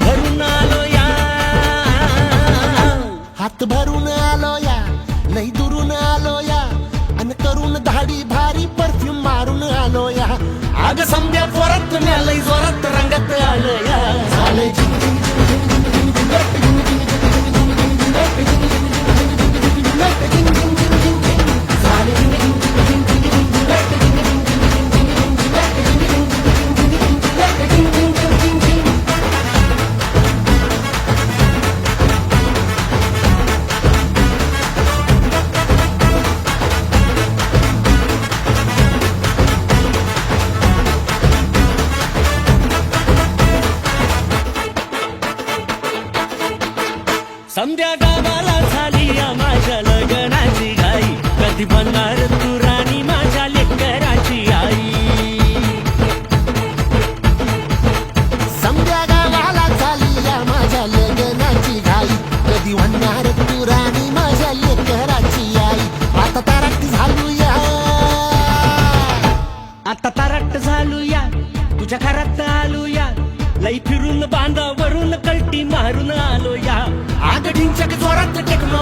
भरून आलो या, हात भरून आलो या, लई दुरून आलो या, अन करून धाडी भारी परफ्यूम मारून आलो या. आग संध्या जोरात म्या लई जोरात रंगात आलो या. झाले झिंग झिंग झिंग झिंग झिंग झिंग झिंग झिंग झिंग झिंग झिंग संध्या गावाला झाली या माझ्या लग्नाची घाई, कधी बनणार तू राणी माझ्या लेकराची आई. समद्या गावाला झाली या माझ्या लग्नाची घाई, कधी म्हणणार तू राणी माझ्या लेकराची आई. आता तारट झालू या, आता तारट झालो या, तुझ्या घरात आलो या, लई फिरून बांधावरून कलटी मारून आलो या. आग ढिंचक जोरात टेक्नो